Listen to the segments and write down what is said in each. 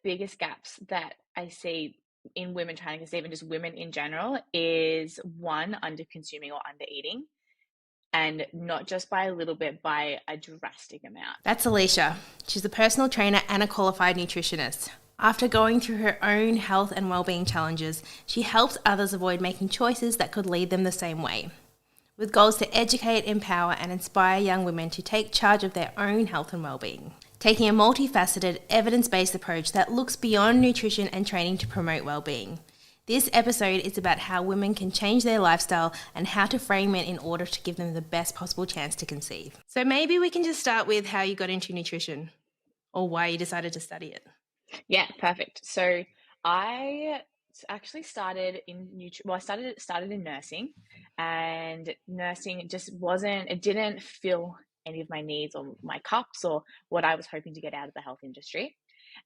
biggest gaps that I see in women trying to conceive and just women in general is one, under consuming or under eating, and not just by a little bit, by a drastic amount. That's Alicia. She's a personal trainer and a qualified nutritionist. After going through her own health and well-being challenges, she helps others avoid making choices that could lead them the same way. With goals to educate, empower, and inspire young women to take charge of their own health and well-being. Taking a multifaceted, evidence-based approach that looks beyond nutrition and training to promote well-being. This episode is about how women can change their lifestyle and how to frame it in order to give them the best possible chance to conceive. So maybe we can just start with how you got into nutrition or why you decided to study it. Yeah, perfect. So I actually started I started in nursing, and nursing just wasn't, it didn't fill any of my needs or my cups or what I was hoping to get out of the health industry.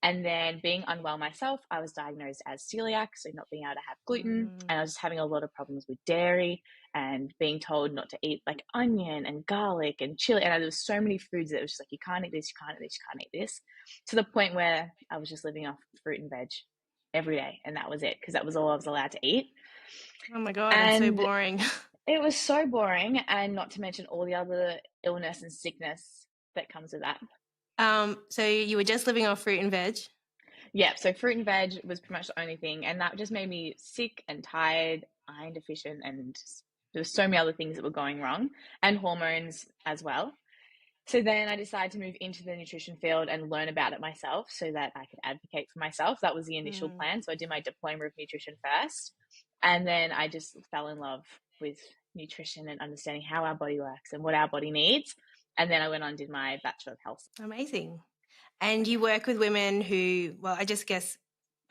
And then being unwell myself, I was diagnosed as celiac, so not being able to have gluten. And I was just having a lot of problems with dairy and being told not to eat like onion and garlic and chili. And there was so many foods that it was just like, you can't eat this, you can't eat this, you can't eat this. To the point where I was just living off fruit and veg every day. And that was it, because that was all I was allowed to eat. Oh my God, that's so And boring. it was so boring, and not to mention all the other illness and sickness that comes with that. So you were just living off fruit and veg? Yeah, so fruit and veg was pretty much the only thing, and that just made me sick and tired, iron deficient, and there were so many other things that were going wrong, and hormones as well. So then I decided to move into the nutrition field and learn about it myself so that I could advocate for myself. That was the initial plan. So I did my diploma of nutrition first, and then I just fell in love with nutrition and understanding how our body works and what our body needs. And then I went on and did my Bachelor of Health. Amazing. And you work with women who, well, I just guess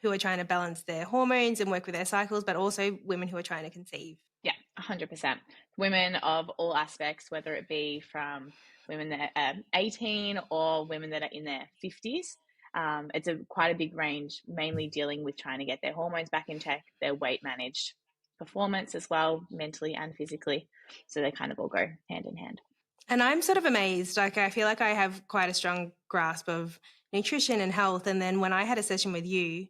who are trying to balance their hormones and work with their cycles, but also women who are trying to conceive. Yeah, 100%. Women of all aspects, whether it be from women that are 18 or women that are in their 50s. It's quite a big range, mainly dealing with trying to get their hormones back in check, their weight managed, performance as well, mentally and physically. So they kind of all go hand in hand. And I'm sort of amazed. Like, I feel like I have quite a strong grasp of nutrition and health. And then when I had a session with you,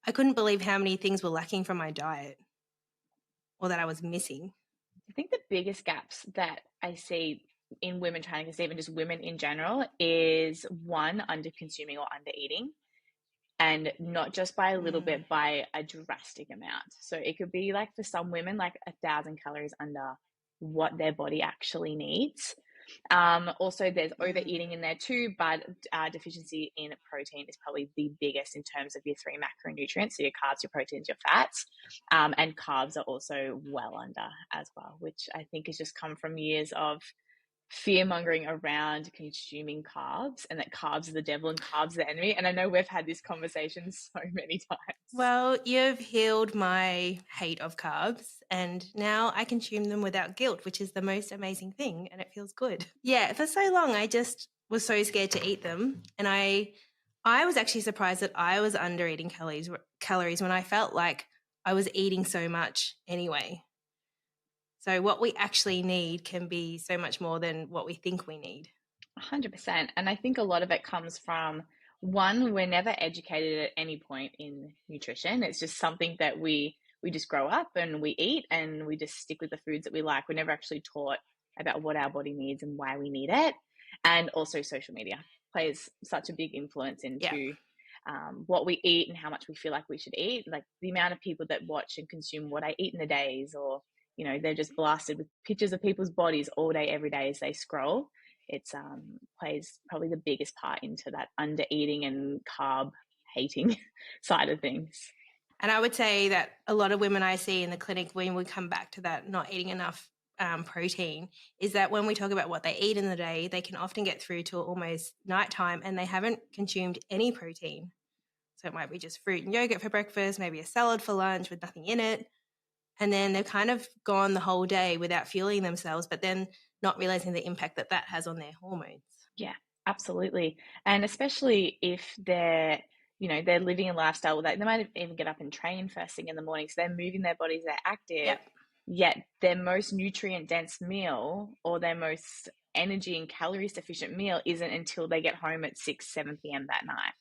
I couldn't believe how many things were lacking from my diet or that I was missing. I think the biggest gaps that I see in women trying to conceive and just women in general is one, under consuming or under eating. And not just by a little bit, by a drastic amount. So it could be like, for some women, like 1,000 calories under what their body actually needs. Also, there's overeating in there too, but deficiency in protein is probably the biggest in terms of your 3 macronutrients. So your carbs, your proteins, your fats, and carbs are also well under as well, which I think has just come from years of fear mongering around consuming carbs, and that carbs are the devil and carbs are the enemy. And I know we've had this conversation so many times. Well, you've healed my hate of carbs, and now I consume them without guilt, which is the most amazing thing, and it feels good. Yeah, for so long I just was so scared to eat them, and I was actually surprised that I was under eating calories when I felt like I was eating so much anyway. So what we actually need can be so much more than what we think we need. 100%. And I think a lot of it comes from, one, we're never educated at any point in nutrition. It's just something that we just grow up and we eat, and we just stick with the foods that we like. We're never actually taught about what our body needs and why we need it. And also social media plays such a big influence into what we eat and how much we feel like we should eat. Like the amount of people that watch and consume what I eat in a days, or, you know, they're just blasted with pictures of people's bodies all day, every day as they scroll. It's plays probably the biggest part into that under eating and carb hating side of things. And I would say that a lot of women I see in the clinic, when we come back to that not eating enough protein, is that when we talk about what they eat in the day, they can often get through to almost nighttime and they haven't consumed any protein. So it might be just fruit and yogurt for breakfast, maybe a salad for lunch with nothing in it. And then they've kind of gone the whole day without fueling themselves, but then not realizing the impact that that has on their hormones. Yeah, absolutely. And especially if they're, you know, they're living a lifestyle that they might even get up and train first thing in the morning. So they're moving their bodies, they're active, yet their most nutrient dense meal or their most energy and calories deficient meal isn't until they get home at 6, 7 p.m. that night.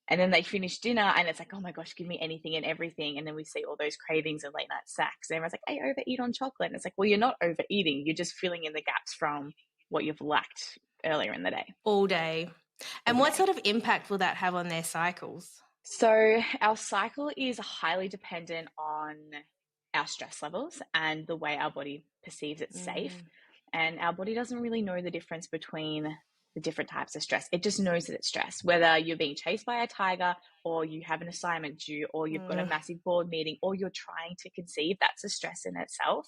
And then they finish dinner and it's like, oh my gosh, give me anything and everything. And then we see all those cravings and late night snacks. And everyone's like, I overeat on chocolate. And it's like, well, you're not overeating. You're just filling in the gaps from what you've lacked earlier in the day. All day. All And what day. sort of impact will that have on their cycles? So our cycle is highly dependent on our stress levels and the way our body perceives it's safe. And our body doesn't really know the difference between the different types of stress. It just knows that it's stress, whether you're being chased by a tiger or you have an assignment due or you've got a massive board meeting or you're trying to conceive. That's a stress in itself.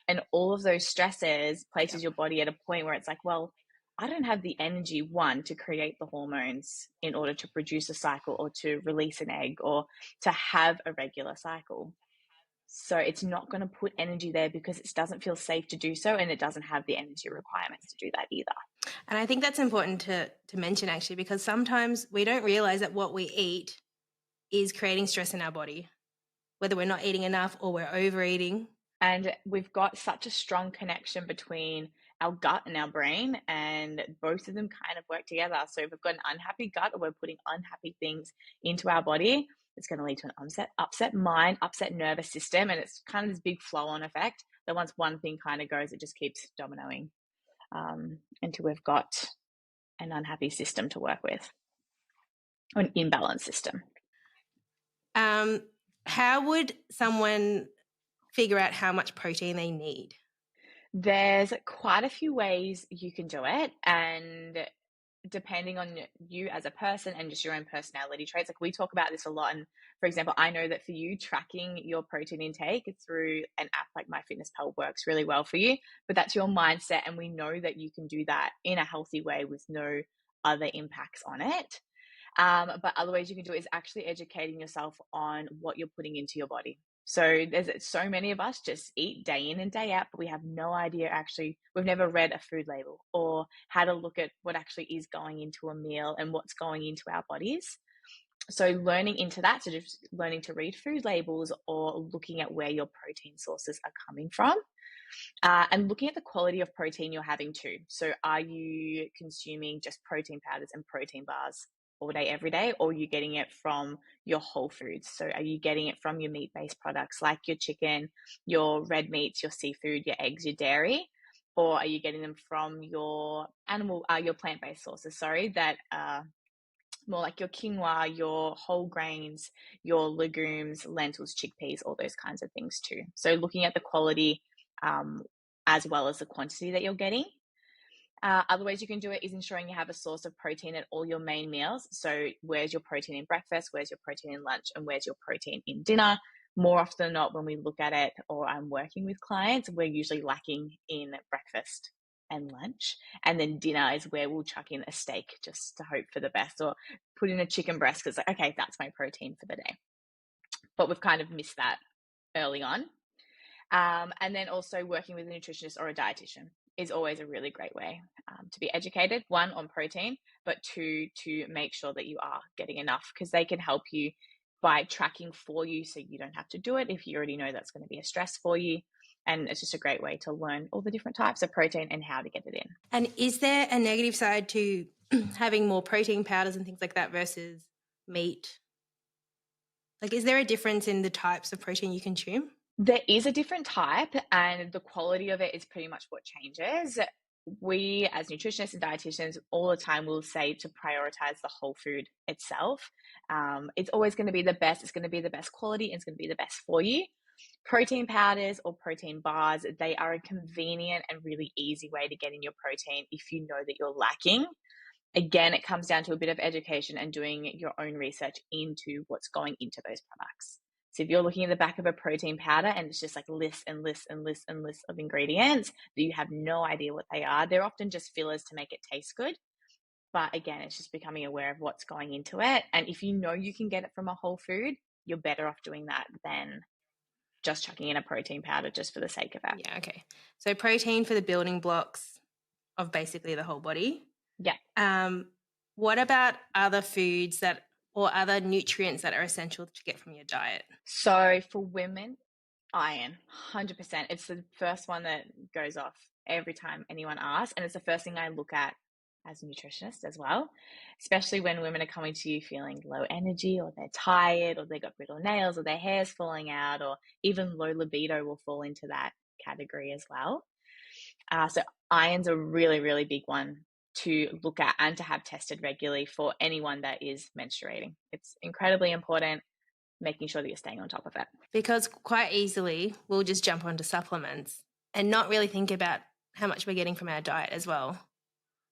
And all of those stresses places your body at a point where it's like, well, I don't have the energy, one, to create the hormones in order to produce a cycle or to release an egg or to have a regular cycle. So it's not going to put energy there because it doesn't feel safe to do so, and it doesn't have the energy requirements to do that either. And I think that's important to mention, actually, because sometimes we don't realize that what we eat is creating stress in our body, whether we're not eating enough or we're overeating. And we've got such a strong connection between our gut and our brain, and both of them kind of work together. So if we've got an unhappy gut or we're putting unhappy things into our body, it's going to lead to an upset mind, upset nervous system. And it's kind of this big flow on effect that once one thing kind of goes, it just keeps dominoing until we've got an unhappy system to work with, or an imbalanced system. How would someone figure out how much protein they need? There's quite a few ways you can do it, and depending on you as a person and just your own personality traits, like we talk about this a lot. And for example, I know that for you, tracking your protein intake through an app like MyFitnessPal works really well for you, but that's your mindset. And we know that you can do that in a healthy way with no other impacts on it. But other ways you can do it is actually educating yourself on what you're putting into your body. So there's so many of us just eat day in and day out, but we have no idea actually, we've never read a food label or how to look at what actually is going into a meal and what's going into our bodies. So learning into that, so just learning to read food labels or looking at where your protein sources are coming from. And looking at the quality of protein you're having too. So are you consuming just protein powders and protein bars all day, every day, or are you getting it from your whole foods? So are you getting it from your meat-based products like your chicken, your red meats, your seafood, your eggs, your dairy? Or are you getting them from your your plant-based sources, that more like your quinoa, your whole grains, your legumes, lentils, chickpeas, all those kinds of things too. So looking at the quality as well as the quantity that you're getting. Other ways you can do it is ensuring you have a source of protein at all your main meals. So where's your protein in breakfast, where's your protein in lunch, and where's your protein in dinner? More often than not, when we look at it or I'm working with clients, we're usually lacking in breakfast and lunch. And then dinner is where we'll chuck in a steak just to hope for the best, or put in a chicken breast because, okay, that's my protein for the day. But we've kind of missed that early on. And then also working with a nutritionist or a dietitian is always a really great way to be educated, one, on protein, but two, to make sure that you are getting enough, because they can help you by tracking for you so you don't have to do it if you already know that's going to be a stress for you. And it's just a great way to learn all the different types of protein and how to get it in. And is there a negative side to having more protein powders and things like that versus meat? Like, is there a difference in the types of protein you consume? There is a different type, and the quality of it is pretty much what changes. We, as nutritionists and dietitians, all the time will say to prioritize the whole food itself. It's always going to be the best. It's going to be the best quality, and it's going to be the best for you. Protein powders or protein bars, they are a convenient and really easy way to get in your protein if you know that you're lacking. Again, it comes down to a bit of education and doing your own research into what's going into those products. So if you're looking at the back of a protein powder and it's just like lists and lists and lists and lists of ingredients that you have no idea what they are, they're often just fillers to make it taste good. But again, it's just becoming aware of what's going into it. And if you know you can get it from a whole food, you're better off doing that than just chucking in a protein powder just for the sake of it. Yeah, okay. So protein for the building blocks of basically the whole body. Yeah. What about other foods or other nutrients that are essential to get from your diet? So for women, iron, 100%. It's the first one that goes off every time anyone asks, and it's the first thing I look at as a nutritionist as well, especially when women are coming to you feeling low energy, or they're tired, or they've got brittle nails, or their hair's falling out, or even low libido will fall into that category as well. So iron's a really, really big one to look at and to have tested regularly for anyone that is menstruating. It's incredibly important, making sure that you're staying on top of it. Because quite easily we'll just jump onto supplements and not really think about how much we're getting from our diet as well.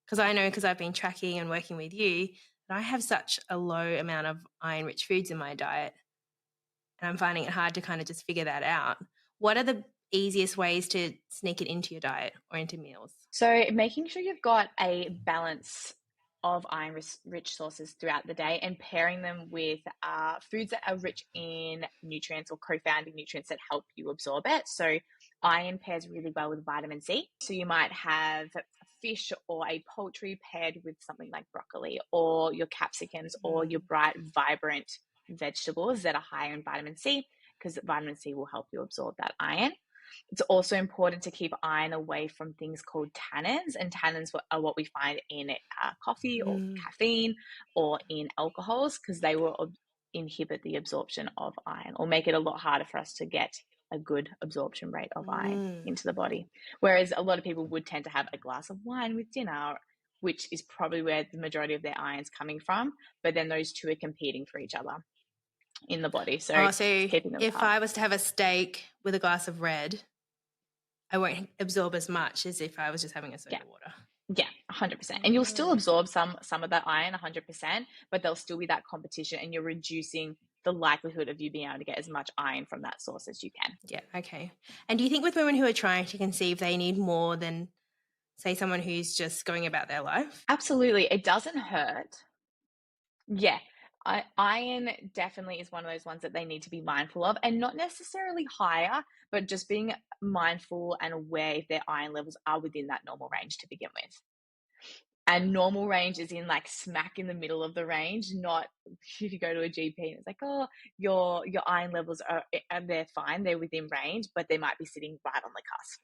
Because I know, because I've been tracking and working with you, that I have such a low amount of iron-rich foods in my diet, and I'm finding it hard to kind of just figure that out. What are the easiest ways to sneak it into your diet or into meals? So making sure you've got a balance of iron-rich sources throughout the day, and pairing them with foods that are rich in nutrients or co-founding nutrients that help you absorb it. So iron pairs really well with vitamin C. So you might have fish or a poultry paired with something like broccoli, or your capsicums, or your bright, vibrant vegetables that are higher in vitamin C, because vitamin C will help you absorb that iron. It's also important to keep iron away from things called tannins, and tannins are what we find in coffee or caffeine or in alcohols, because they will inhibit the absorption of iron, or make it a lot harder for us to get a good absorption rate of iron into the body. Whereas a lot of people would tend to have a glass of wine with dinner, which is probably where the majority of their iron's coming from, but then those two are competing for each other in the body. So, keeping them if apart. I was to have a steak with a glass of red, I won't absorb as much as if I was just having a soda water. Yeah, 100%. And you'll still absorb some of that iron, 100%, but there'll still be that competition, and you're reducing the likelihood of you being able to get as much iron from that source as you can. Yeah, okay. And do you think with women who are trying to conceive, they need more than, say, someone who's just going about their life? Absolutely. It doesn't hurt. Yeah. Iron definitely is one of those ones that they need to be mindful of, and not necessarily higher, but just being mindful and aware if their iron levels are within that normal range to begin with. And normal range is in like smack in the middle of the range, not if you go to a GP and it's like, oh, your iron levels are they're fine, they're within range, but they might be sitting right on the cusp.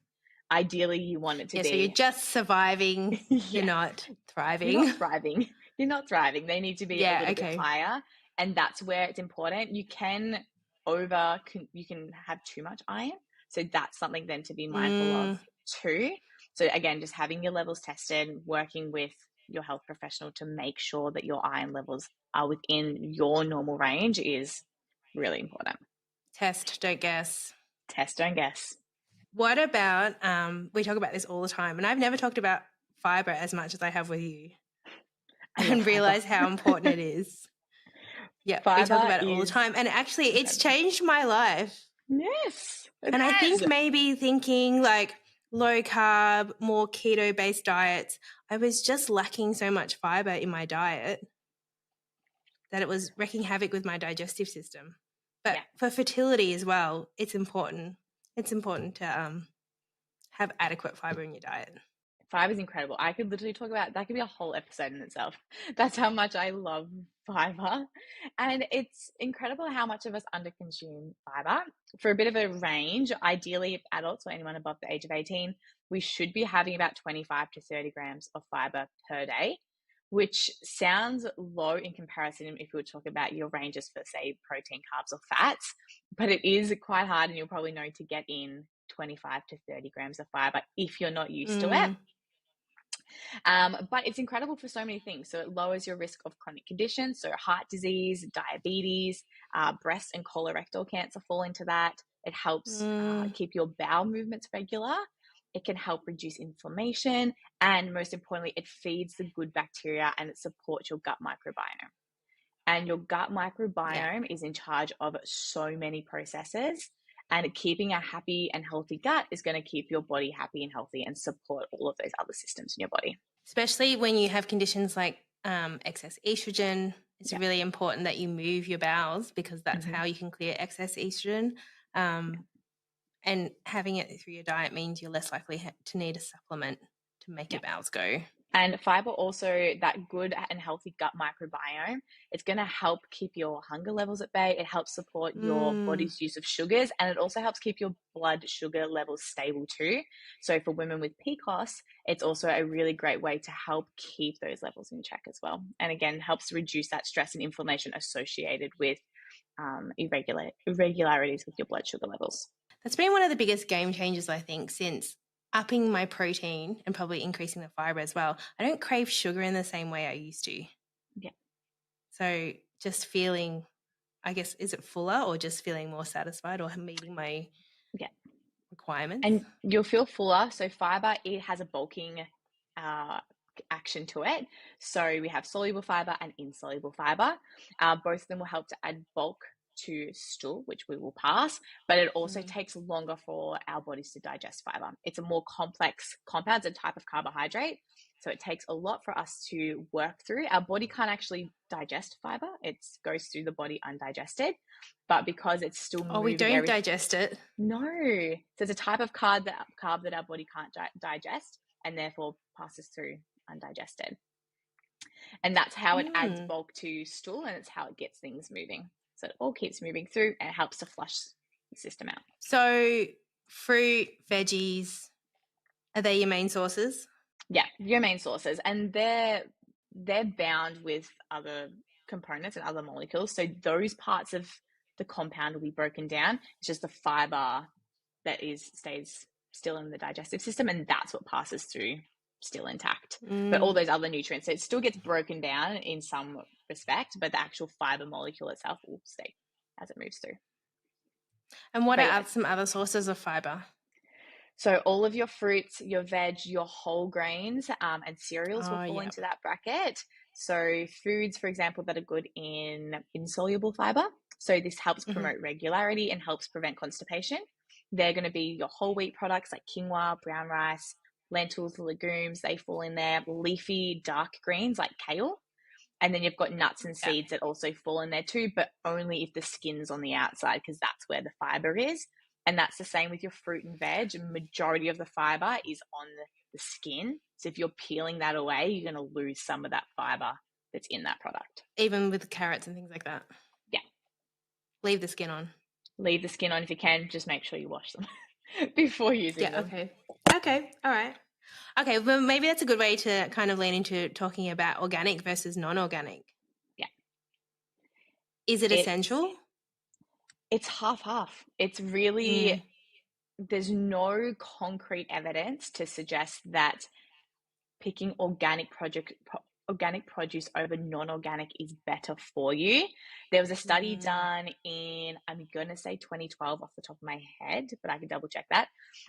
Ideally, you want it to be. So you're just surviving. You're not thriving. You're not thriving. You're not thriving. They need to be a little bit higher, and that's where it's important. You can have too much iron, so that's something then to be mindful of too. So again, just having your levels tested, working with your health professional to make sure that your iron levels are within your normal range is really important. Test, don't guess. Test, don't guess. What about, we talk about this all the time, and I've never talked about fiber as much as I have with you, and realize how important it is. Yeah, we talk about it all the time, and actually it's changed my life. Yes. And I think maybe thinking like low carb, more keto based diets, I was just lacking so much fiber in my diet that it was wreaking havoc with my digestive system. But for fertility as well, it's important. It's important to have adequate fiber in your diet. Fiber is incredible. I could literally talk about that. Could be a whole episode in itself. That's how much I love fiber. And it's incredible how much of us underconsume fiber. For a bit of a range, ideally, if adults or anyone above the age of 18, we should be having about 25 to 30 grams of fiber per day, which sounds low in comparison if you were talking about your ranges for, say, protein, carbs, or fats. But it is quite hard, and you'll probably know to get in 25 to 30 grams of fiber if you're not used to it. But it's incredible for so many things. So it lowers your risk of chronic conditions, so heart disease, diabetes, breast and colorectal cancer fall into that. It helps keep your bowel movements regular. It can help reduce inflammation, and most importantly, it feeds the good bacteria and it supports your gut microbiome. And your gut microbiome is in charge of so many processes. And keeping a happy and healthy gut is going to keep your body happy and healthy and support all of those other systems in your body. Especially when you have conditions like excess estrogen, it's really important that you move your bowels, because that's how you can clear excess estrogen. And having it through your diet means you're less likely to need a supplement to make your bowels go. And fiber also, that good and healthy gut microbiome, it's going to help keep your hunger levels at bay. It helps support your Mm. body's use of sugars, and it also helps keep your blood sugar levels stable too. So for women with PCOS, it's also a really great way to help keep those levels in check as well. And again, helps reduce that stress and inflammation associated with irregularities with your blood sugar levels. That's been one of the biggest game changers, I think, since upping my protein and probably increasing the fiber as well. I don't crave sugar in the same way I used to. Yeah. So just feeling, I guess, is it fuller or just feeling more satisfied or meeting my Yeah. requirements? And you'll feel fuller. So fiber, it has a bulking action to it. So we have soluble fiber and insoluble fiber. Both of them will help to add bulk to stool, which we will pass, but it also takes longer for our bodies to digest fiber. It's a more complex compound, it's a type of carbohydrate. So it takes a lot for us to work through. Our body can't actually digest fiber. It goes through the body undigested, but because it's still moving we don't digest it. No. So it's a type of carb that our body can't digest and therefore passes through undigested. And that's how it adds bulk to stool, and it's how it gets things moving. So it all keeps moving through and it helps to flush the system out. So fruit, veggies, are they your main sources? Yeah, your main sources. And they're bound with other components and other molecules. So those parts of the compound will be broken down. It's just the fiber that stays still in the digestive system, and that's what passes through still intact. But all those other nutrients, so it still gets broken down in some respect, but the actual fiber molecule itself will stay as it moves through. And what are some other sources of fiber? So all of your fruits, your veg, your whole grains, and cereals will fall into that bracket. So foods, for example, that are good in insoluble fiber. So this helps promote regularity and helps prevent constipation. They're going to be your whole wheat products like quinoa, brown rice, lentils, legumes. They fall in there. Leafy dark greens like kale. And then you've got nuts and seeds that also fall in there too, but only if the skin's on the outside, because that's where the fiber is. And that's the same with your fruit and veg. A majority of the fiber is on the skin. So if you're peeling that away, you're going to lose some of that fiber that's in that product. Even with carrots and things like that? Yeah. Leave the skin on. Leave the skin on if you can. Just make sure you wash them before using them. Okay. All right. Okay, well, maybe that's a good way to kind of lean into talking about organic versus non-organic. Yeah. Is it essential? It's half-half. It's really, there's no concrete evidence to suggest that picking organic produce over non-organic is better for you. There was a study done in, I'm going to say 2012 off the top of my head, but I can double check that.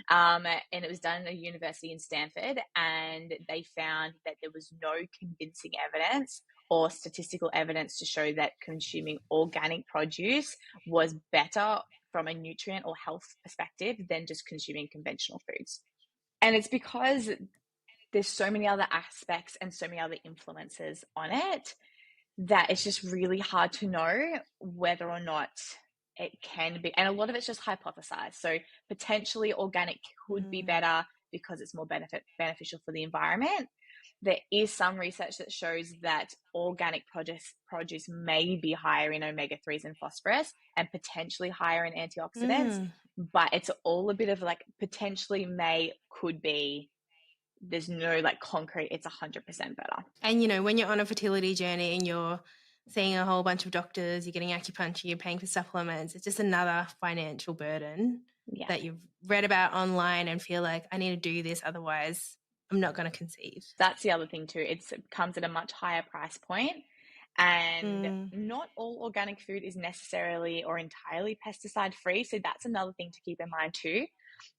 And it was done at a university in Stanford, and they found that there was no convincing evidence or statistical evidence to show that consuming organic produce was better from a nutrient or health perspective than just consuming conventional foods. And it's because there's so many other aspects and so many other influences on it that it's just really hard to know whether or not it can be. And a lot of it's just hypothesized. So potentially organic could be better because it's more beneficial for the environment. There is some research that shows that organic produce may be higher in omega-3s and phosphorus and potentially higher in antioxidants, but it's all a bit of like potentially could be. There's no like concrete, it's 100% better. And, you know, when you're on a fertility journey and you're seeing a whole bunch of doctors, you're getting acupuncture, you're paying for supplements, it's just another financial burden that you've read about online and feel like I need to do this, otherwise I'm not going to conceive. That's the other thing too. It comes at a much higher price point, and not all organic food is necessarily or entirely pesticide free. So that's another thing to keep in mind too.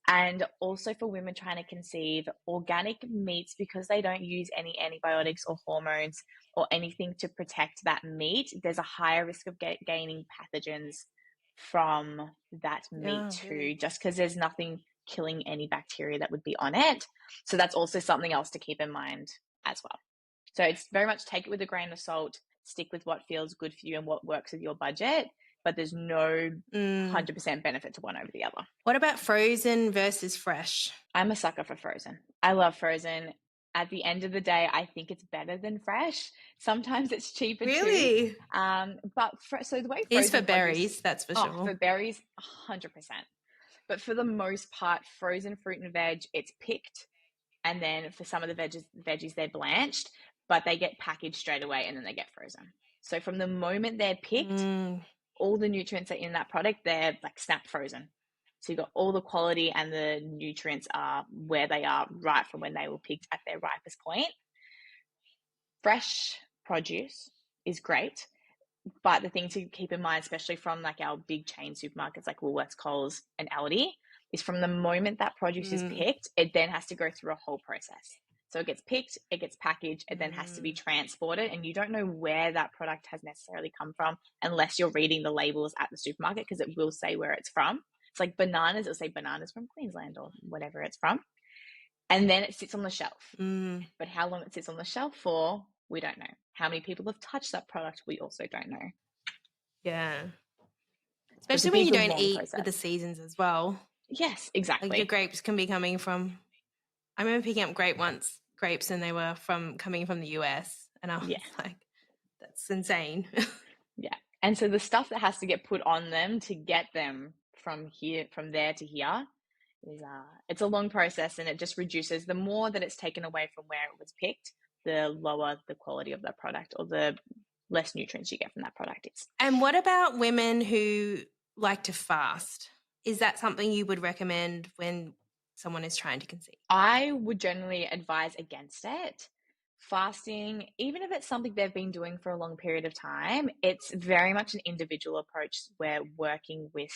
And also for women trying to conceive, organic meats, because they don't use any antibiotics or hormones or anything to protect that meat, there's a higher risk of gaining pathogens from that meat too, really? Just because there's nothing killing any bacteria that would be on it. So that's also something else to keep in mind as well. So it's very much take it with a grain of salt, stick with what feels good for you and what works with your budget, but there's no 100% benefit to one over the other. What about frozen versus fresh? I'm a sucker for frozen. I love frozen. At the end of the day, I think it's better than fresh. Sometimes it's cheaper too. Really? So the way Is for frozen produce, berries, that's for oh, sure. for berries, 100%. But for the most part, frozen fruit and veg, it's picked. And then for some of the veggies, they're blanched, but they get packaged straight away and then they get frozen. So from the moment they're picked, all the nutrients are in that product, they're like snap frozen. So you've got all the quality and the nutrients are where they are right from when they were picked at their ripest point. Fresh produce is great, but the thing to keep in mind, especially from like our big chain supermarkets like Woolworths, Coles, and Aldi, is from the moment that produce is picked, it then has to go through a whole process. So it gets picked, it gets packaged, it then has to be transported, and you don't know where that product has necessarily come from unless you're reading the labels at the supermarket, because it will say where it's from. It's like bananas, it'll say bananas from Queensland or whatever it's from. And then it sits on the shelf. But how long it sits on the shelf for, we don't know. How many people have touched that product, we also don't know. Yeah. Especially when you don't eat process with the seasons as well. Yes, exactly. Like your grapes can be coming from, I remember picking up grapes and they were coming from the US. And I was like, that's insane. Yeah. And so the stuff that has to get put on them to get them from there to here is it's a long process, and it just reduces. The more that it's taken away from where it was picked, the lower the quality of that product, or the less nutrients you get from that product is. And what about women who like to fast? Is that something you would recommend when someone is trying to conceive? I would generally advise against it. Fasting, even if it's something they've been doing for a long period of time, it's very much an individual approach where working with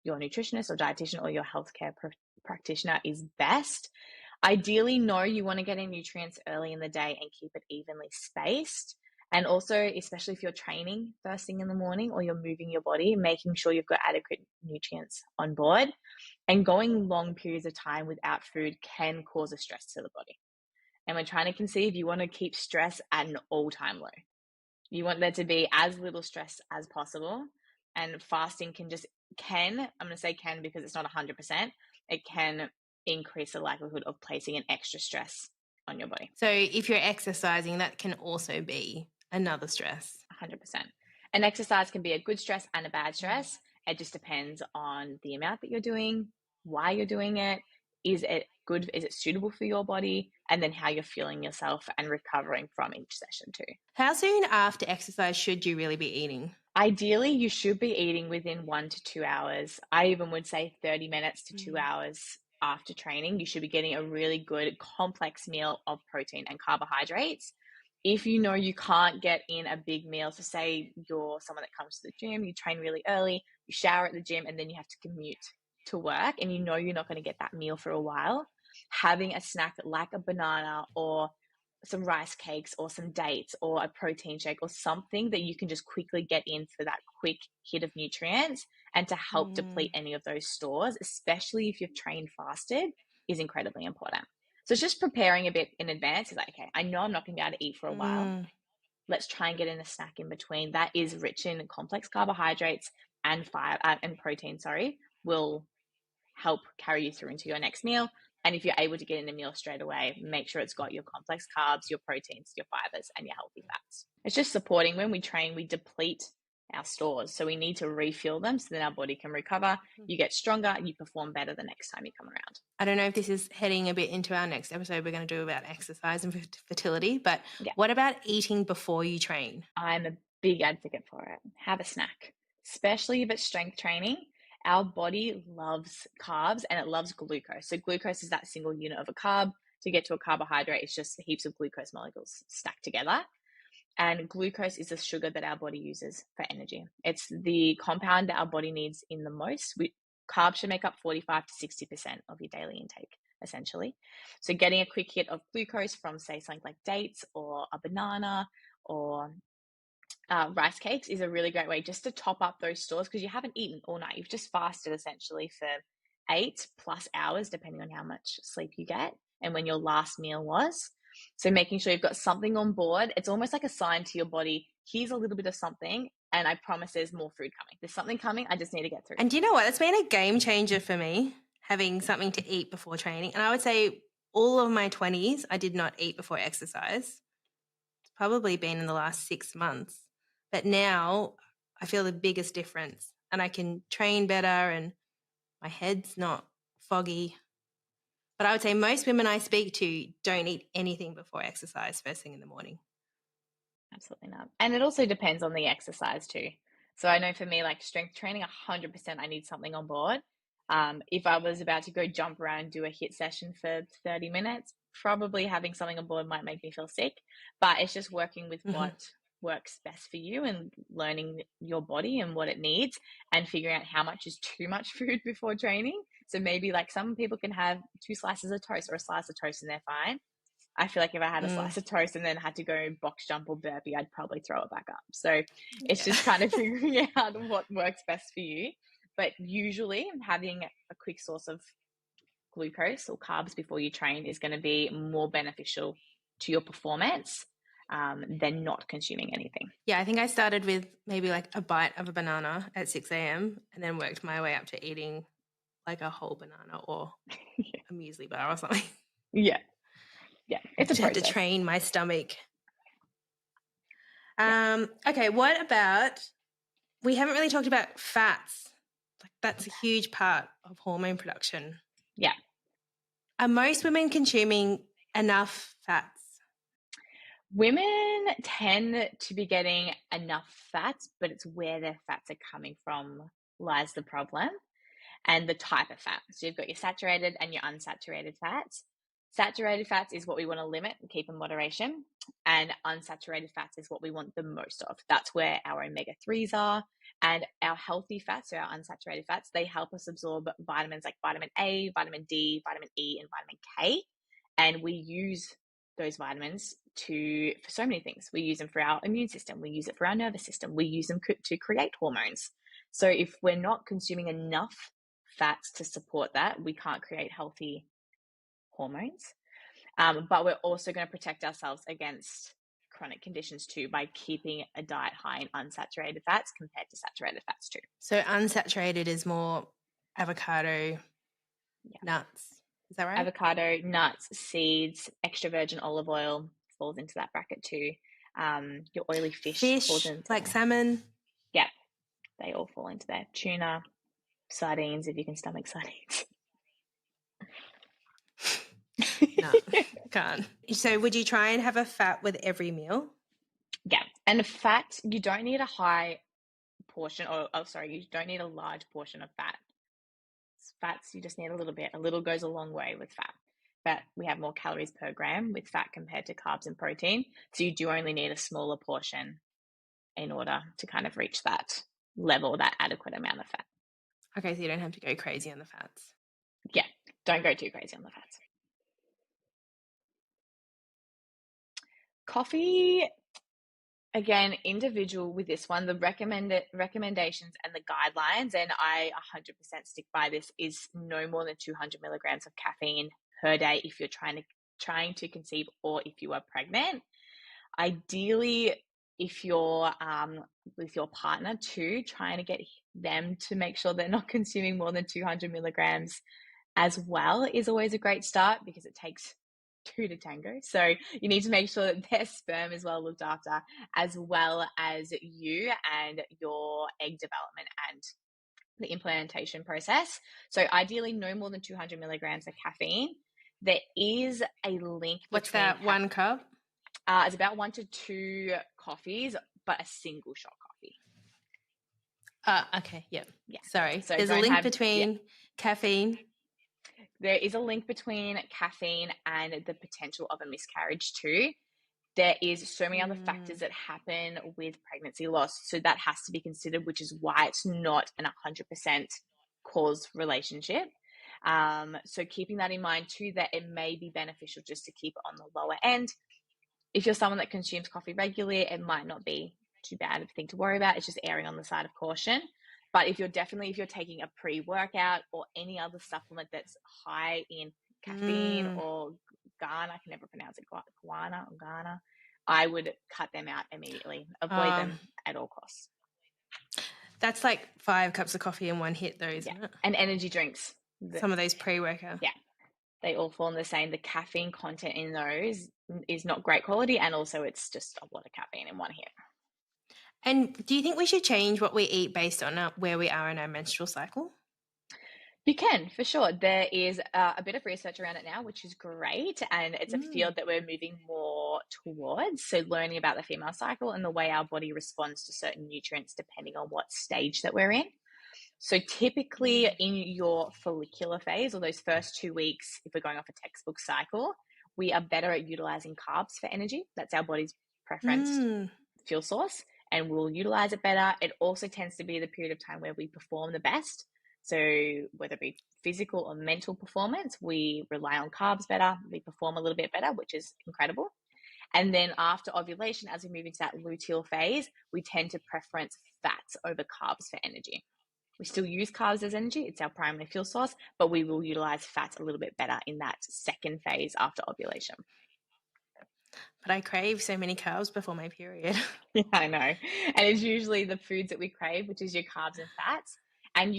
your nutritionist or dietitian or your healthcare practitioner is best. Ideally, no, you want to get in nutrients early in the day and keep it evenly spaced. And also, especially if you're training first thing in the morning or you're moving your body, making sure you've got adequate nutrients on board. And going long periods of time without food can cause a stress to the body. And when trying to conceive, you want to keep stress at an all-time low. You want there to be as little stress as possible. And fasting I'm going to say can because it's not 100%, it can increase the likelihood of placing an extra stress on your body. So if you're exercising, that can also be another stress. 100%. And exercise can be a good stress and a bad stress. It just depends on the amount that you're doing, why you're doing it, is it good, is it suitable for your body, and then how you're feeling yourself and recovering from each session too. How soon after exercise should you really be eating? Ideally, you should be eating within 1 to 2 hours. I even would say 30 minutes to 2 hours after training. You should be getting a really good complex meal of protein and carbohydrates. If you know you can't get in a big meal, so say you're someone that comes to the gym, you train really early, you shower at the gym, and then you have to commute to work, and you know you're not going to get that meal for a while, having a snack like a banana or some rice cakes or some dates or a protein shake or something that you can just quickly get in for that quick hit of nutrients and to help deplete any of those stores, especially if you've trained fasted, is incredibly important. So it's just preparing a bit in advance. It's like, okay, I know I'm not going to be able to eat for a while. Let's try and get in a snack in between that is rich in complex carbohydrates and protein, will help carry you through into your next meal. And if you're able to get in a meal straight away, make sure it's got your complex carbs, your proteins, your fibers, and your healthy fats. It's just supporting. When we train, we deplete our stores. So we need to refill them so then our body can recover. You get stronger and you perform better the next time you come around. I don't know if this is heading a bit into our next episode we're going to do about exercise and fertility, but what about eating before you train? I'm a big advocate for it. Have a snack, especially if it's strength training. Our body loves carbs and it loves glucose. So glucose is that single unit of a carb. To get to a carbohydrate, it's just heaps of glucose molecules stacked together. And glucose is the sugar that our body uses for energy. It's the compound that our body needs in the most. Carbs should make up 45 to 60% of your daily intake, essentially. So getting a quick hit of glucose from, say, something like dates or a banana or rice cakes is a really great way just to top up those stores, because you haven't eaten all night. You've just fasted essentially for 8+ hours, depending on how much sleep you get and when your last meal was. So making sure you've got something on board. It's almost like a sign to your body, here's a little bit of something, and I promise there's more food coming. There's something coming, I just need to get through. And do you know what? It's been a game changer for me, having something to eat before training. And I would say all of my 20s, I did not eat before exercise. It's probably been in the last 6 months. But now I feel the biggest difference and I can train better and my head's not foggy. But I would say most women I speak to don't eat anything before exercise first thing in the morning. Absolutely not. And it also depends on the exercise too. So I know for me, like strength training, 100% I need something on board. If I was about to go jump around and do a hit session for 30 minutes, probably having something on board might make me feel sick. But it's just working with Mm-hmm. what works best for you and learning your body and what it needs and figuring out how much is too much food before training. So maybe like some people can have 2 slices of toast or a slice of toast and they're fine. I feel like if I had a slice of toast and then had to go box jump or burpee, I'd probably throw it back up. So it's just kind of figuring out what works best for you. But usually having a quick source of glucose or carbs before you train is going to be more beneficial to your performance than not consuming anything. Yeah, I think I started with maybe like a bite of a banana at 6 a.m. and then worked my way up to eating like a whole banana or a muesli bar or something. Yeah. It's a Just had to process. train my stomach. Okay, what about, we haven't really talked about fats. Like that's a huge part of hormone production. Yeah. Are most women consuming enough fats? Women tend to be getting enough fats, but it's where their fats are coming from lies the problem, and the type of fat. So you've got your saturated and your unsaturated fats. Saturated fats is what we want to limit and keep in moderation, and unsaturated fats is what we want the most of. That's where our omega-3s are, and our healthy fats, so our unsaturated fats, they help us absorb vitamins like vitamin A, vitamin D, vitamin E, and vitamin K, and we use those vitamins for so many things. We use them for our immune system, we use it for our nervous system, we use them to create hormones. So if we're not consuming enough fats to support that, we can't create healthy hormones. But we're also going to protect ourselves against chronic conditions too by keeping a diet high in unsaturated fats compared to saturated fats too. So unsaturated is more avocado, nuts. Is that right? Avocado, nuts, seeds, extra virgin olive oil falls into that bracket too. Your oily fish falls into like there. salmon. Yeah, they all fall into there. Tuna, sardines, if you can stomach sardines. No, can't. So would you try and have a fat with every meal? Yeah, and fat, you don't need a high portion, you don't need a large portion of fat. Fats, you just need a little bit. A little goes a long way with fat. But we have more calories per gram with fat compared to carbs and protein. So you do only need a smaller portion in order to kind of reach that level, that adequate amount of fat. Okay, so you don't have to go crazy on the fats. Yeah, don't go too crazy on the fats. Coffee, again, individual with this one. The recommendations and the guidelines, and I 100% stick by this, is no more than 200 milligrams of caffeine per day if you're trying to conceive or if you are pregnant. Ideally, if you're with your partner too, trying to get them to make sure they're not consuming more than 200 milligrams as well is always a great start, because it takes two to tango. So you need to make sure that their sperm is well looked after, as well as you and your egg development and the implantation process. So ideally no more than 200 milligrams of caffeine. There is a link between... What's that, 1 cup? It's about 1 to 2 coffees, but a single shot coffee. Okay, yeah. Sorry. So there's a link between caffeine. There is a link between caffeine and the potential of a miscarriage too. There is so many other factors that happen with pregnancy loss, so that has to be considered, which is why it's not an 100% cause relationship. So keeping that in mind too, that it may be beneficial just to keep it on the lower end. If you're someone that consumes coffee regularly, it might not be too bad of a thing to worry about. It's just erring on the side of caution. But if you're taking a pre-workout or any other supplement that's high in caffeine or guana, I can never pronounce it, guana or ghana, I would cut them out immediately. Avoid them at all costs. That's like 5 cups of coffee in one hit though, isn't it? And energy drinks. Some of those pre-workouts. Yeah. They all fall in the same. The caffeine content in those is not great quality, and also it's just a lot of caffeine in one hit. And do you think we should change what we eat based on where we are in our menstrual cycle? You can, for sure. There is a bit of research around it now, which is great. And it's a Mm. field that we're moving more towards. So, learning about the female cycle and the way our body responds to certain nutrients depending on what stage that we're in. So, typically Mm. in your follicular phase, or those first 2 weeks, if we're going off a textbook cycle, we are better at utilizing carbs for energy. That's our body's preference Mm. fuel source, and we'll utilize it better. It also tends to be the period of time where we perform the best. So whether it be physical or mental performance, we rely on carbs better, we perform a little bit better, which is incredible. And then after ovulation, as we move into that luteal phase, we tend to preference fats over carbs for energy. We still use carbs as energy, it's our primary fuel source, but we will utilize fats a little bit better in that second phase after ovulation. But I crave so many carbs before my period. Yeah, I know. And it's usually the foods that we crave, which is your carbs and fats. And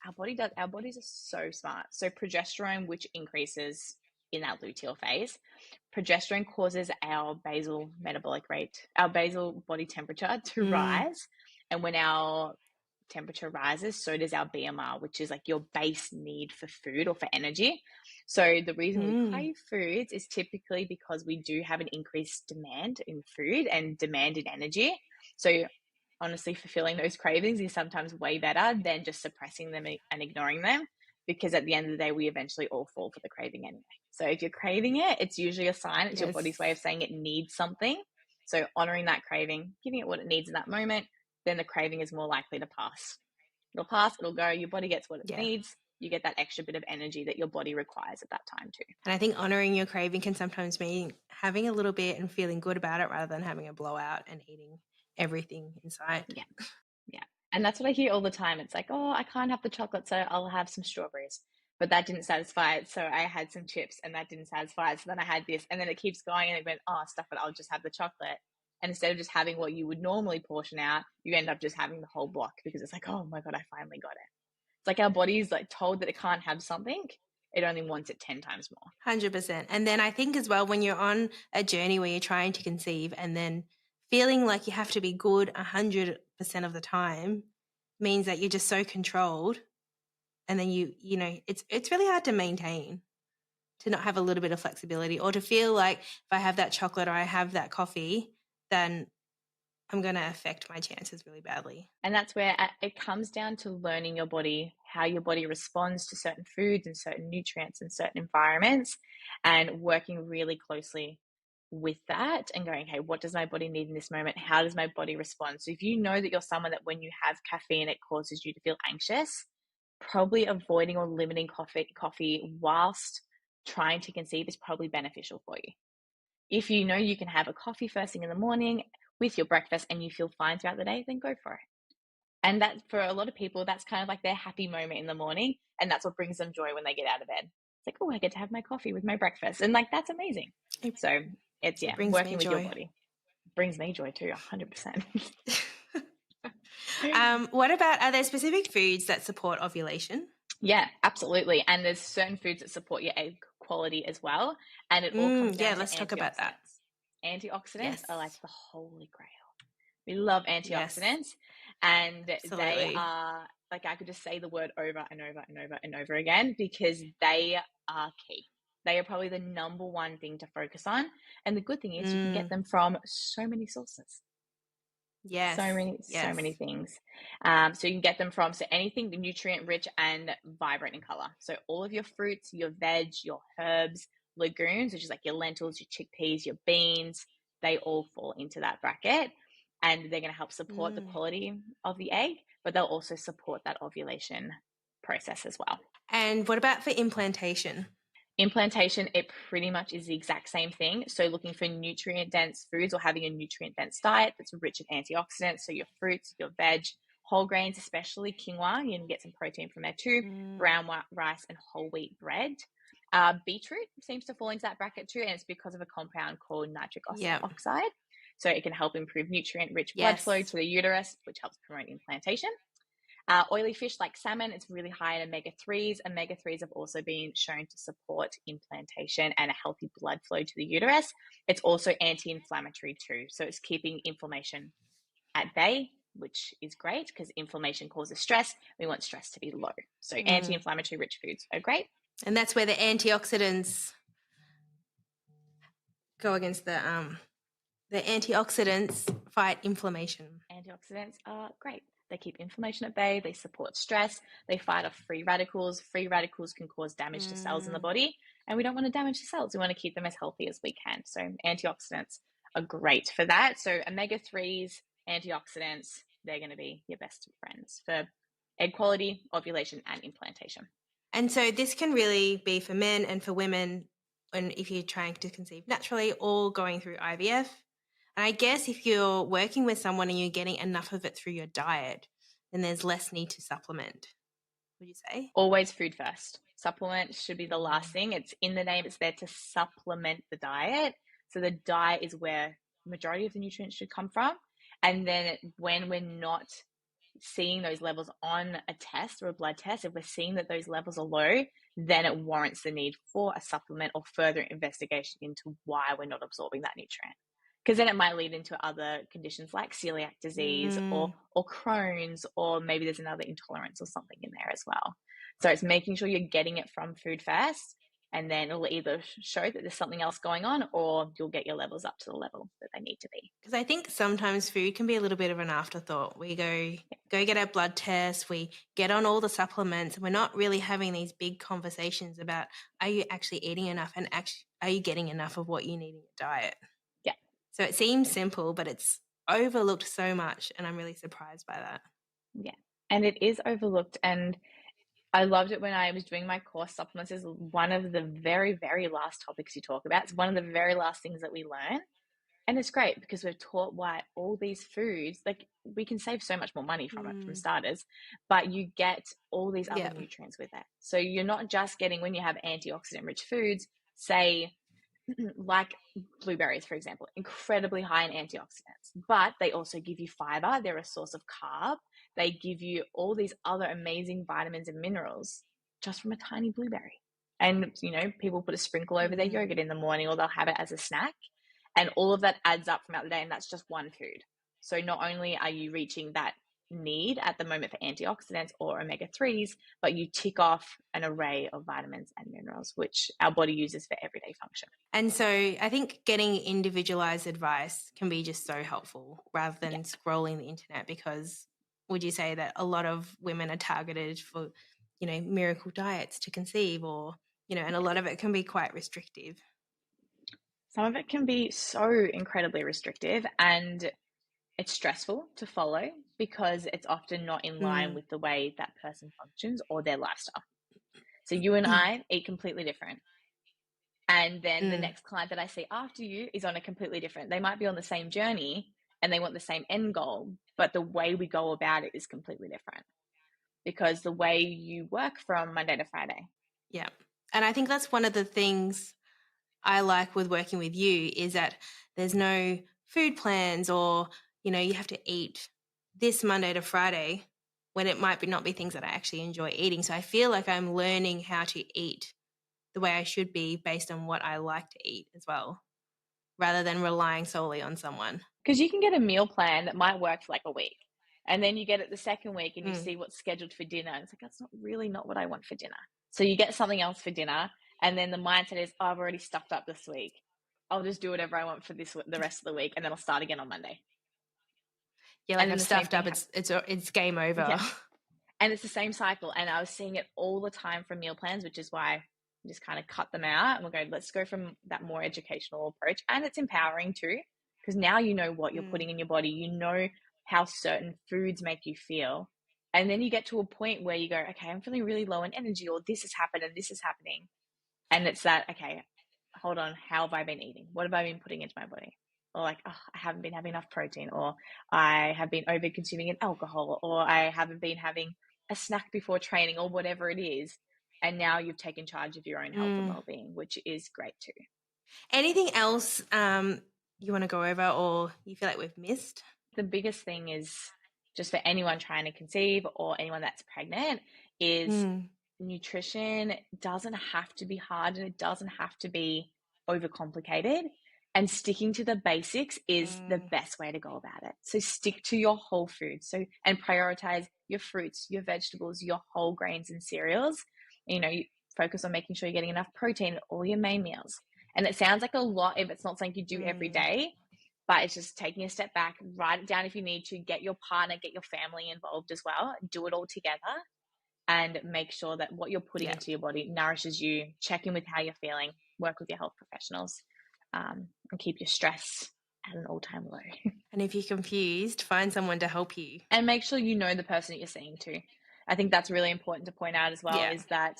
our bodies are so smart. So progesterone, which increases in that luteal phase, progesterone causes our basal metabolic rate, our basal body temperature to Mm. rise. And when our temperature rises, so does our BMR, which is like your base need for food or for energy. So the reason we Mm. crave foods is typically because we do have an increased demand in food and demand in energy. So honestly, fulfilling those cravings is sometimes way better than just suppressing them and ignoring them, because at the end of the day, we eventually all fall for the craving anyway. So if you're craving it, it's usually a sign. It's your body's way of Yes. saying it needs something. So honoring that craving, giving it what it needs in that moment, then the craving is more likely to pass. It'll pass, it'll go, your body gets what it Yeah. needs. You get that extra bit of energy that your body requires at that time too. And I think honoring your craving can sometimes mean having a little bit and feeling good about it rather than having a blowout and eating everything inside. Yeah. Yeah. And that's what I hear all the time. It's like, oh, I can't have the chocolate, so I'll have some strawberries. But that didn't satisfy it. So I had some chips and that didn't satisfy it. So then I had this. And then it keeps going and it went, oh, stuff it, I'll just have the chocolate. And instead of just having what you would normally portion out, you end up just having the whole block because it's like, oh my God, I finally got it. It's like our body's like told that it can't have something. It only wants it 10 times more. 100%. And then I think as well, when you're on a journey where you're trying to conceive and then feeling like you have to be good 100% of the time means that you're just so controlled. And then it's really hard to maintain, to not have a little bit of flexibility, or to feel like if I have that chocolate or I have that coffee, then I'm going to affect my chances really badly. And that's where it comes down to learning your body, how your body responds to certain foods and certain nutrients and certain environments, and working really closely with that and going, hey, what does my body need in this moment? How does my body respond? So if you know that you're someone that when you have caffeine, it causes you to feel anxious, probably avoiding or limiting coffee whilst trying to conceive is probably beneficial for you. If you know you can have a coffee first thing in the morning with your breakfast and you feel fine throughout the day, then go for it. And that, for a lot of people, that's kind of like their happy moment in the morning. And that's what brings them joy when they get out of bed. It's like, oh, I get to have my coffee with my breakfast. And like, that's amazing. It, So it's, it yeah, brings me working with your joy. body. Brings me joy too, 100%. What about, are there specific foods that support ovulation? Yeah, absolutely. And there's certain foods that support your egg quality as well. And it all comes Yeah, down to let's talk about that. antioxidants. Antioxidants are like Yes. the holy grail. We love Yes, antioxidants, and they absolutely. are like, I could just say the word over and over and over and over again because they are key. They are probably the number one thing to focus on. And the good thing is you can get Mm, them from so many sources. yes, So many yes. things. So you can get them from, so anything nutrient rich and vibrant in color. So all of your fruits, your veg, your herbs, legumes, which is like your lentils, your chickpeas, your beans, they all fall into that bracket. And they're going to help support the Mm. quality of the egg, but they'll also support that ovulation process as well. And what about for implantation? Implantation, it pretty much is the exact same thing. So looking for nutrient dense foods or having a nutrient dense diet that's rich in antioxidants. So your fruits, your veg, whole grains, especially quinoa, you can get some protein from there too, Mm, brown rice and whole wheat bread. Beetroot seems to fall into that bracket too, and it's because of a compound called nitric yeah. oxide. So it can help improve nutrient rich blood flow Yes. to the uterus, which helps promote implantation. Oily fish like salmon, it's really high in omega-3s. Omega-3s have also been shown to support implantation and a healthy blood flow to the uterus. It's also anti-inflammatory too. So it's keeping inflammation at bay, which is great because inflammation causes stress. We want stress to be low. So anti-inflammatory rich foods are great. And that's where the antioxidants go against the antioxidants fight inflammation. Antioxidants are great. They keep inflammation at bay. They support stress. They fight off free radicals. Free radicals can cause damage to cells in the body, and we don't want to damage the cells. We want to keep them as healthy as we can. So antioxidants are great for that. So omega-3s, antioxidants, they're going to be your best friends for egg quality, ovulation, and implantation. And so this can really be for men and for women, and if you're trying to conceive naturally or going through IVF. And I guess if you're working with someone and you're getting enough of it through your diet, then there's less need to supplement, would you say? Always food first. Supplement should be the last thing. It's in the name. It's there to supplement the diet. So the diet is where the majority of the nutrients should come from. And then when we're not seeing those levels on a test or a blood test, if we're seeing that those levels are low, then it warrants the need for a supplement or further investigation into why we're not absorbing that nutrient. Because then it might lead into other conditions like celiac disease or Crohn's, or maybe there's another intolerance or something in there as well. So it's making sure you're getting it from food first, and then it'll either show that there's something else going on, or you'll get your levels up to the level that they need to be. Because I think sometimes food can be a little bit of an afterthought. We go get our blood test, we get on all the supplements, and we're not really having these big conversations about, are you actually eating enough, and are you getting enough of what you need in your diet? Yeah. So it seems simple, but it's overlooked so much, and I'm really surprised by that. Yeah, and it is overlooked, and I loved it when I was doing my course. Supplements is one of the very, very last topics you talk about. It's one of the very last things that we learn. And it's great because we're taught why all these foods, like we can save so much more money from it, from starters, but you get all these other nutrients with it. So you're not just getting, when you have antioxidant rich foods, say like blueberries, for example, incredibly high in antioxidants, but they also give you fiber. They're a source of carb. They give you all these other amazing vitamins and minerals just from a tiny blueberry. And, you know, people put a sprinkle over their yogurt in the morning, or they'll have it as a snack. And all of that adds up throughout the day, and that's just one food. So not only are you reaching that need at the moment for antioxidants or omega-3s, but you tick off an array of vitamins and minerals, which our body uses for everyday function. And so I think getting individualized advice can be just so helpful rather than scrolling the internet, because would you say that a lot of women are targeted for, you know, miracle diets to conceive, or, you know, and a lot of it can be quite restrictive? Some of it can be so incredibly restrictive, and it's stressful to follow because it's often not in line with the way that person functions or their lifestyle. So you and I eat completely different. And then the next client that I see after you is on a completely different. They might be on the same journey and they want the same end goal, but the way we go about it is completely different because the way you work from Monday to Friday. Yeah. And I think that's one of the things I like with working with you, is that there's no food plans or, you know, you have to eat this Monday to Friday, when it might not be things that I actually enjoy eating. So I feel like I'm learning how to eat the way I should be based on what I like to eat as well, rather than relying solely on someone. Because you can get a meal plan that might work for like a week, and then you get it the second week and you see what's scheduled for dinner. And it's like, that's not what I want for dinner. So you get something else for dinner, and then the mindset is, oh, I've already stuffed up this week. I'll just do whatever I want for the rest of the week, and then I'll start again on Monday. Yeah, like I've stuffed up. It's game over. Yeah. And it's the same cycle. And I was seeing it all the time from meal plans, which is why I just kind of cut them out and we'll go, let's go from that more educational approach. And it's empowering too, because now you know what you're putting in your body. You know how certain foods make you feel. And then you get to a point where you go, okay, I'm feeling really low in energy, or this has happened and this is happening. And it's that, okay, hold on, how have I been eating? What have I been putting into my body? Or like, oh, I haven't been having enough protein, or I have been over consuming alcohol, or I haven't been having a snack before training, or whatever it is. And now you've taken charge of your own health and well-being, which is great too. Anything else you want to go over or you feel like we've missed? The biggest thing is just for anyone trying to conceive or anyone that's pregnant, is nutrition doesn't have to be hard and it doesn't have to be overcomplicated. And sticking to the basics is the best way to go about it. So stick to your whole food. And prioritize your fruits, your vegetables, your whole grains and cereals. You focus on making sure you're getting enough protein at all your main meals. And it sounds like a lot if it's not something you do every day, but it's just taking a step back, write it down if you need to, get your partner, get your family involved as well, do it all together, and make sure that what you're putting into your body nourishes you. Check in with how you're feeling, work with your health professionals, and keep your stress at an all-time low. And if you're confused, find someone to help you. And make sure you know the person that you're seeing too. I think that's really important to point out as well, is that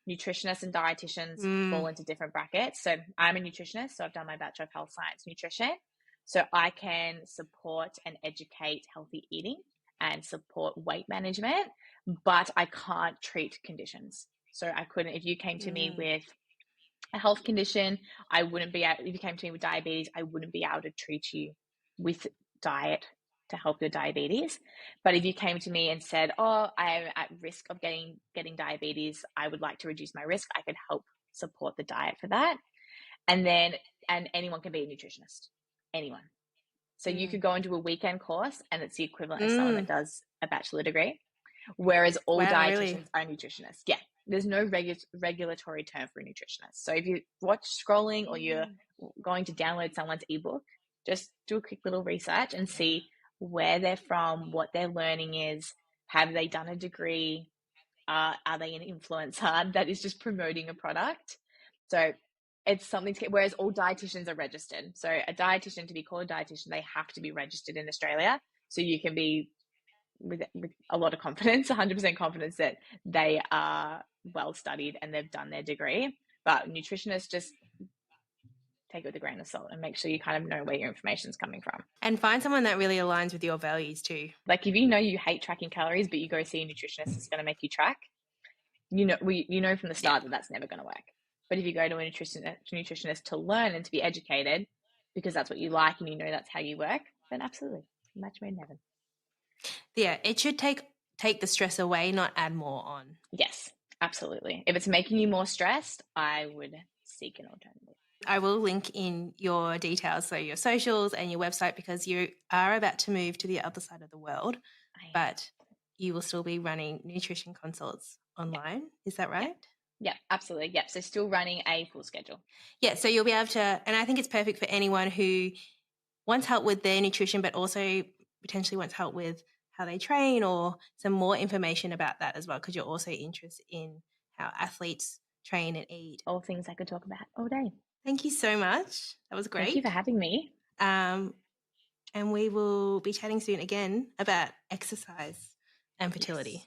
nutritionists and dietitians fall into different brackets. So I'm a nutritionist, so I've done my Bachelor of Health Science Nutrition. So I can support and educate healthy eating and support weight management, but I can't treat conditions. So I couldn't, if you came to me with a health condition, I wouldn't be able, if you came to me with diabetes, I wouldn't be able to treat you with diet to help your diabetes. But if you came to me and said, oh, I am at risk of getting diabetes, I would like to reduce my risk, I could help support the diet for that. And anyone can be a nutritionist, anyone. So you could go into a weekend course and it's the equivalent of someone that does a bachelor degree, whereas all dietitians are nutritionists. Yeah, there's no regulatory term for a nutritionist. So if you watch scrolling or you're going to download someone's ebook, just do a quick little research and see where they're from, what their learning is, have they done a degree, are they an influencer that is just promoting a product? So it's something to, whereas all dietitians are registered. So a dietitian, to be called a dietitian, they have to be registered in Australia. So you can be with a lot of confidence, 100% confidence that they are well studied and they've done their degree. But nutritionists, just take it with a grain of salt and make sure you kind of know where your information is coming from. And find someone that really aligns with your values too. Like if you know you hate tracking calories, but you go see a nutritionist that's going to make you track, you know from the start that that's never going to work. But if you go to a nutritionist to learn and to be educated, because that's what you like and you know that's how you work, then absolutely, match made in heaven. Yeah, it should take the stress away, not add more on. Yes, absolutely. If it's making you more stressed, I would seek an alternative. I will link in your details, so your socials and your website, because you are about to move to the other side of the world, but you will still be running nutrition consults online. Yep. Is that right? Yeah, absolutely. Yep. So still running a full schedule. Yeah, so you'll be able to, and I think it's perfect for anyone who wants help with their nutrition, but also potentially wants help with how they train or some more information about that as well, because you're also interested in how athletes train and eat. All things I could talk about all day. Thank you so much. That was great. Thank you for having me. And we will be chatting soon again about exercise and fertility. Yes.